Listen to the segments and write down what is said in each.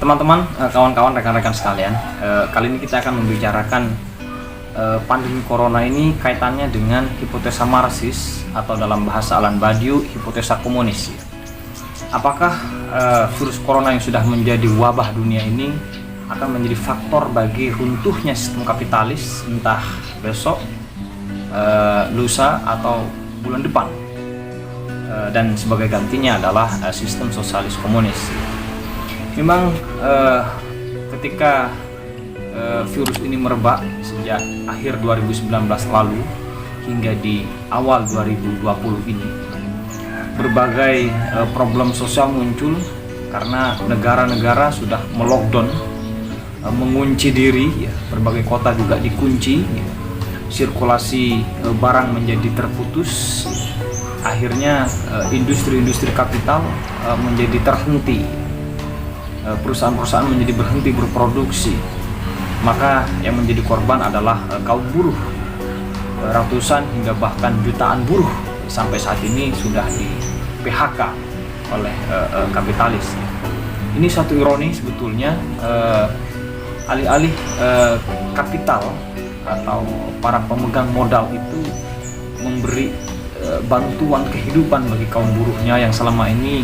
Teman-teman, kawan-kawan, rekan-rekan sekalian, kali ini kita akan membicarakan pandemi corona ini kaitannya dengan hipotesa Marxis atau dalam bahasa Alan Badiou hipotesa komunis. Apakah virus corona yang sudah menjadi wabah dunia ini akan menjadi faktor bagi runtuhnya sistem kapitalis entah besok, lusa atau bulan depan, dan sebagai gantinya adalah sistem sosialis komunis. Memang ketika virus ini merebak sejak akhir 2019 lalu hingga di awal 2020 ini, berbagai problem sosial muncul karena negara-negara sudah melockdown, mengunci diri, berbagai kota juga dikunci, sirkulasi barang menjadi terputus, akhirnya industri-industri kapital menjadi terhenti, perusahaan-perusahaan menjadi berhenti berproduksi, maka yang menjadi korban adalah kaum buruh. Ratusan hingga bahkan jutaan buruh sampai saat ini sudah di PHK oleh kapitalis. Ini satu ironi sebetulnya, alih-alih kapital atau para pemegang modal itu memberi bantuan kehidupan bagi kaum buruhnya yang selama ini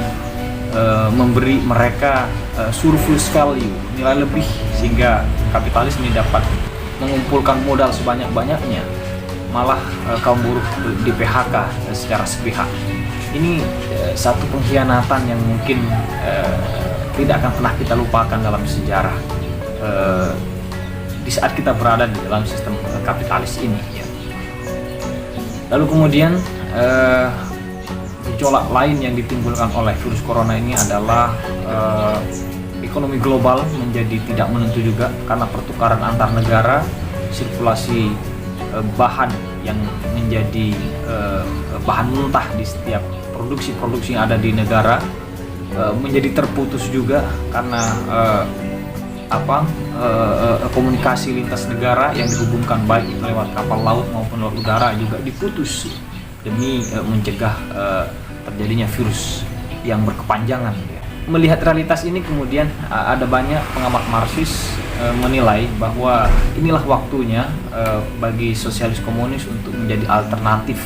memberi mereka surplus value, nilai lebih, sehingga kapitalis ini dapat mengumpulkan modal sebanyak-banyaknya, malah kaum buruh di PHK secara sepihak. Ini satu pengkhianatan yang mungkin tidak akan pernah kita lupakan dalam sejarah di saat kita berada di dalam sistem kapitalis ini, ya. Lalu kemudian gejolak lain yang ditimbulkan oleh virus corona ini adalah ekonomi global menjadi tidak menentu juga karena pertukaran antar negara, sirkulasi bahan yang menjadi bahan mentah di setiap produksi-produksi yang ada di negara menjadi terputus juga karena komunikasi lintas negara yang dihubungkan baik itu lewat kapal laut maupun lewat udara juga diputus demi mencegah terjadinya virus yang berkepanjangan. Melihat realitas ini kemudian ada banyak pengamat Marxis menilai bahwa inilah waktunya bagi sosialis komunis untuk menjadi alternatif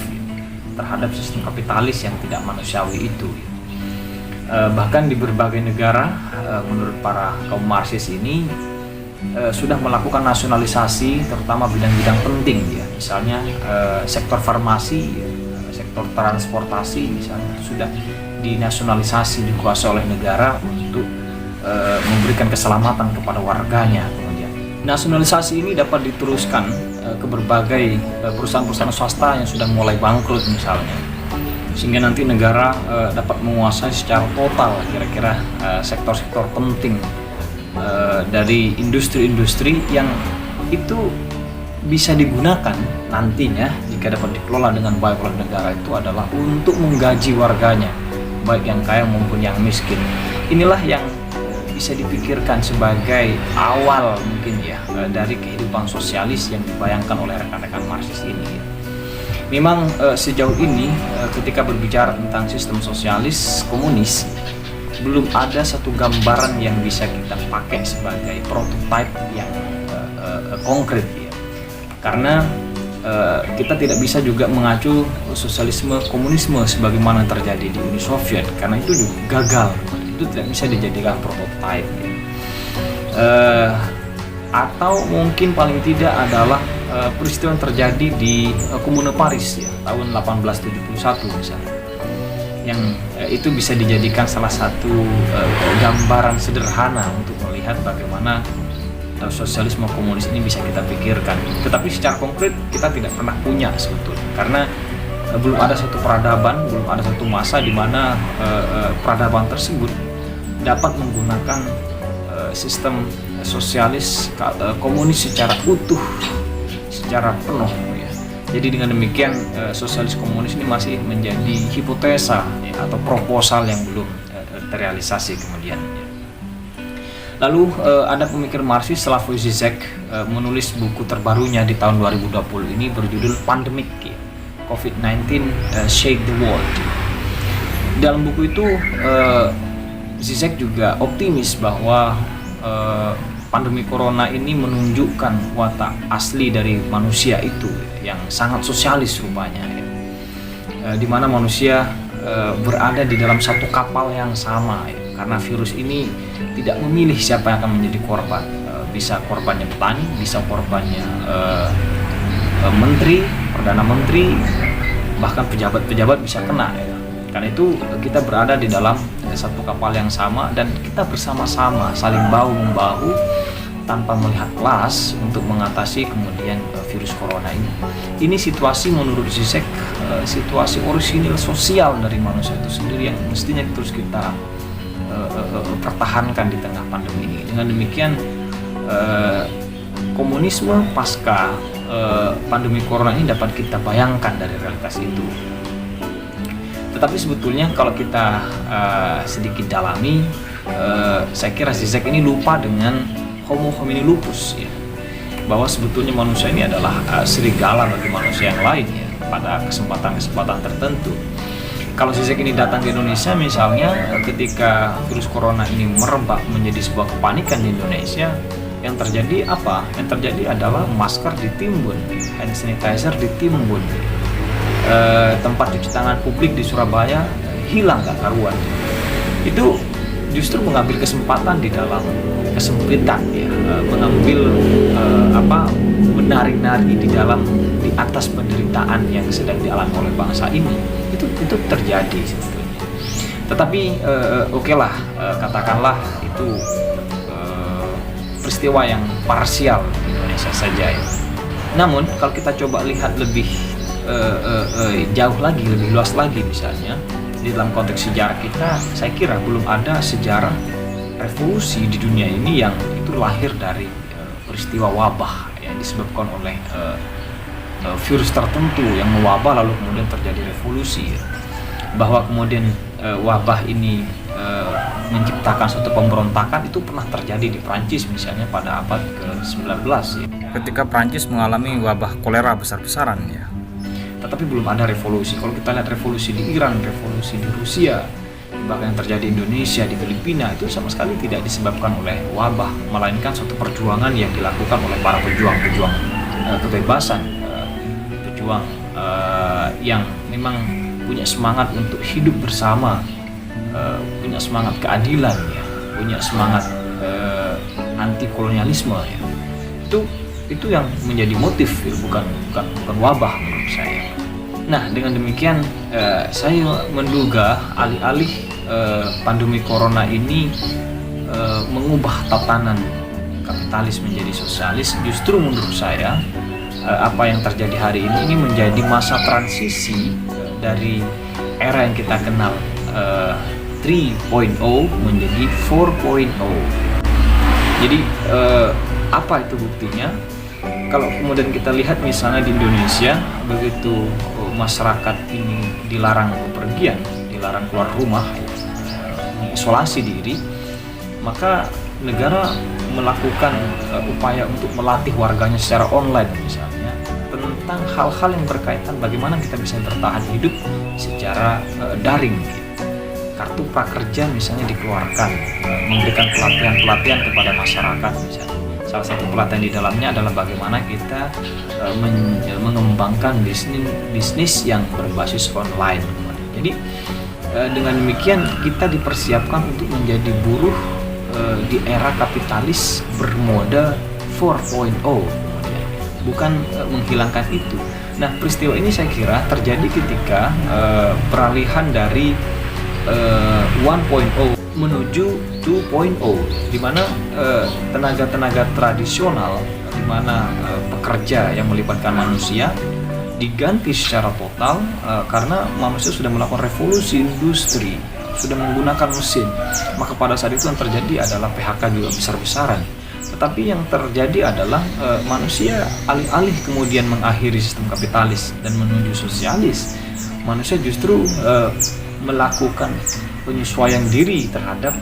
terhadap sistem kapitalis yang tidak manusiawi itu. Bahkan di berbagai negara, menurut para kaum Marxis ini sudah melakukan nasionalisasi terutama bidang-bidang penting, ya. Misalnya sektor farmasi, sektor transportasi misalnya sudah dinasionalisasi, dikuasai oleh negara untuk memberikan keselamatan kepada warganya. Kemudian nasionalisasi ini dapat diteruskan ke berbagai perusahaan-perusahaan swasta yang sudah mulai bangkrut misalnya, sehingga nanti negara dapat menguasai secara total kira-kira sektor-sektor penting dari industri-industri yang itu bisa digunakan nantinya jika dapat dikelola dengan baik oleh negara itu adalah untuk menggaji warganya, baik yang kaya maupun yang miskin. Inilah yang bisa dipikirkan sebagai awal mungkin, ya, dari kehidupan sosialis yang dibayangkan oleh rekan-rekan Marxis ini, ya. Memang sejauh ini ketika berbicara tentang sistem sosialis komunis, belum ada satu gambaran yang bisa kita pakai sebagai prototipe yang konkret, ya. Karena kita tidak bisa juga mengacu sosialisme komunisme sebagaimana terjadi di Uni Soviet, karena itu juga gagal, itu tidak bisa dijadikan prototipe, ya. Atau mungkin paling tidak adalah peristiwa yang terjadi di Komune Paris, ya, tahun 1871 misalnya, yang itu bisa dijadikan salah satu gambaran sederhana untuk melihat bagaimana sosialisme komunis ini bisa kita pikirkan. Tetapi secara konkret kita tidak pernah punya sebetulnya, karena belum ada satu peradaban, belum ada satu masa di mana peradaban tersebut dapat menggunakan sistem sosialis komunis secara utuh, secara penuh, ya. Jadi dengan demikian sosialis komunis ini masih menjadi hipotesa, ya, atau proposal yang belum terrealisasi kemudian. Lalu ada pemikir Marxis Slavoj Žižek menulis buku terbarunya di tahun 2020 ini berjudul Pandemic, ya, COVID-19 Shake the World. Dalam buku itu Žižek juga optimis bahwa pandemi corona ini menunjukkan watak asli dari manusia itu yang sangat sosialis rupanya, di mana manusia berada di dalam satu kapal yang sama, karena virus ini tidak memilih siapa yang akan menjadi korban. Bisa korbannya petani, bisa korbannya menteri, perdana menteri, bahkan pejabat-pejabat bisa kena. Karena itu kita berada di dalam satu kapal yang sama dan kita bersama-sama saling bahu-membahu tanpa melihat kelas untuk mengatasi kemudian virus corona ini. Ini situasi menurut Zizek, situasi orisinil sosial dari manusia itu sendiri yang mestinya terus kita pertahankan di tengah pandemi ini. Dengan demikian komunisme pasca pandemi corona ini dapat kita bayangkan dari realitas itu. Tetapi sebetulnya kalau kita sedikit dalami, saya kira Zizek ini lupa dengan Homo homini lupus, ya, bahwa sebetulnya manusia ini adalah serigala bagi manusia yang lain, ya, pada kesempatan-kesempatan tertentu. Kalau Zizek ini datang ke Indonesia misalnya, ketika virus corona ini merebak menjadi sebuah kepanikan di Indonesia, yang terjadi apa? Yang terjadi adalah masker ditimbun, hand sanitizer ditimbun, tempat cuci tangan publik di Surabaya hilang gak karuan. Itu justru mengambil kesempatan di dalam kesempitan, ya, mengambil menari-nari di atas penderitaan yang sedang dialami oleh bangsa ini. Itu terjadi sebetulnya. Tetapi katakanlah itu peristiwa yang parsial di Indonesia saja, ya. Namun kalau kita coba lihat lebih jauh lagi, lebih luas lagi, misalnya di dalam konteks sejarah kita, saya kira belum ada sejarah revolusi di dunia ini yang itu lahir dari peristiwa wabah yang disebabkan oleh virus tertentu yang mewabah lalu kemudian terjadi revolusi, ya. Bahwa kemudian wabah ini menciptakan suatu pemberontakan itu pernah terjadi di Prancis misalnya pada abad ke-19, ya. Ketika Prancis mengalami wabah kolera besar-besaran, ya. Tetapi belum ada revolusi. Kalau kita lihat revolusi di Iran, revolusi di Rusia, bahkan yang terjadi di Indonesia, di Filipina, itu sama sekali tidak disebabkan oleh wabah, melainkan suatu perjuangan yang dilakukan oleh para pejuang-pejuang kebebasan, pejuang yang memang punya semangat untuk hidup bersama, punya semangat keadilan, ya, punya semangat anti kolonialisme, ya. Itu yang menjadi motif, ya, bukan wabah menurut saya. Nah, dengan demikian saya menduga alih-alih pandemi corona ini mengubah tatanan kapitalis menjadi sosialis, justru menurut saya apa yang terjadi hari ini menjadi masa transisi dari era yang kita kenal 3.0 menjadi 4.0. Jadi apa itu buktinya? Kalau kemudian kita lihat misalnya di Indonesia, begitu masyarakat ini dilarang bepergian, dilarang keluar rumah, mengisolasi diri, maka negara melakukan upaya untuk melatih warganya secara online misalnya tentang hal-hal yang berkaitan bagaimana kita bisa bertahan hidup secara daring. Kartu prakerja misalnya dikeluarkan, memberikan pelatihan-pelatihan kepada masyarakat misalnya. Salah satu pelatihan di dalamnya adalah bagaimana kita mengembangkan bisnis yang berbasis online. Jadi dengan demikian kita dipersiapkan untuk menjadi buruh di era kapitalis bermode 4.0, bukan menghilangkan itu. Nah, peristiwa ini saya kira terjadi ketika peralihan dari 1.0 menuju 2.0, di mana tenaga-tenaga tradisional, di mana pekerja yang melibatkan manusia diganti secara total karena manusia sudah melakukan revolusi industri, sudah menggunakan mesin. Maka pada saat itu yang terjadi adalah PHK juga besar-besaran. Tetapi yang terjadi adalah manusia alih-alih kemudian mengakhiri sistem kapitalis dan menuju sosialis, manusia justru melakukan penyesuaian diri terhadap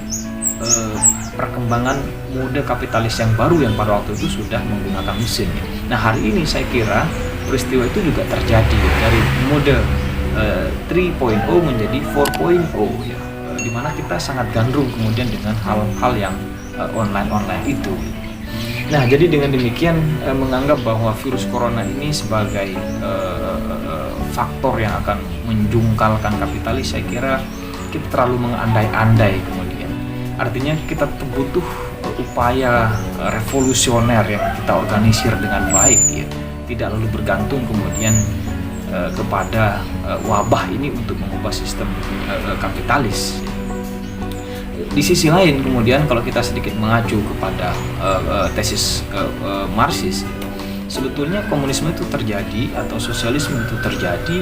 perkembangan mode kapitalis yang baru yang pada waktu itu sudah menggunakan mesin. Nah, hari ini saya kira peristiwa itu juga terjadi dari mode 3.0 menjadi 4.0, ya, di mana kita sangat gandrung kemudian dengan hal-hal yang online itu. Nah, jadi dengan demikian menganggap bahwa virus corona ini sebagai faktor yang akan menjungkalkan kapitalis, saya kira kita terlalu mengandai-andai kemudian. Artinya kita butuh upaya revolusioner yang kita organisir dengan baik, ya. Tidak lalu bergantung kemudian kepada wabah ini untuk mengubah sistem kapitalis. Di sisi lain kemudian kalau kita sedikit mengacu kepada tesis Marxis, sebetulnya komunisme itu terjadi atau sosialisme itu terjadi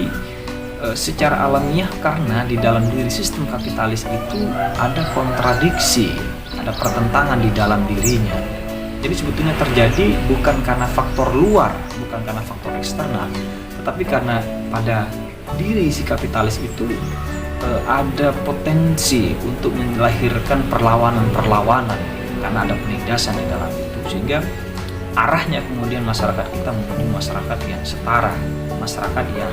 secara alamiah karena di dalam diri sistem kapitalis itu ada kontradiksi, ada pertentangan di dalam dirinya. Jadi sebetulnya terjadi bukan karena faktor luar, bukan karena faktor eksternal, tetapi karena pada diri si kapitalis itu ada potensi untuk melahirkan perlawanan-perlawanan karena ada penindasan di dalam itu, sehingga arahnya kemudian masyarakat kita menuju masyarakat yang setara, masyarakat yang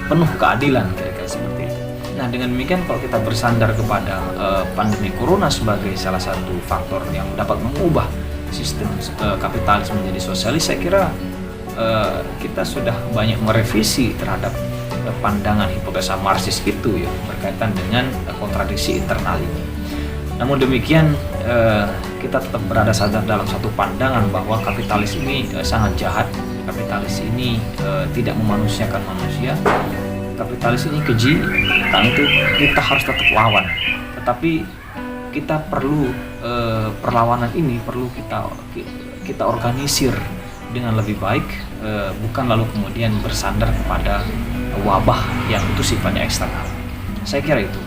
penuh keadilan, kira-kira seperti itu. Nah, dengan demikian kalau kita bersandar kepada pandemi corona sebagai salah satu faktor yang dapat mengubah sistem kapitalis menjadi sosialis, saya kira kita sudah banyak merevisi terhadap pandangan hipotesa Marxis itu, ya, berkaitan dengan kontradiksi internal ini. Namun demikian kita tetap berada dalam satu pandangan bahwa kapitalis ini sangat jahat, kapitalis ini tidak memanusiakan manusia, kapitalis ini keji, karena itu kita harus tetap lawan. Tetapi kita perlu perlawanan ini perlu kita organisir dengan lebih baik, bukan lalu kemudian bersandar kepada wabah yang itu sifatnya eksternal. Saya kira itu.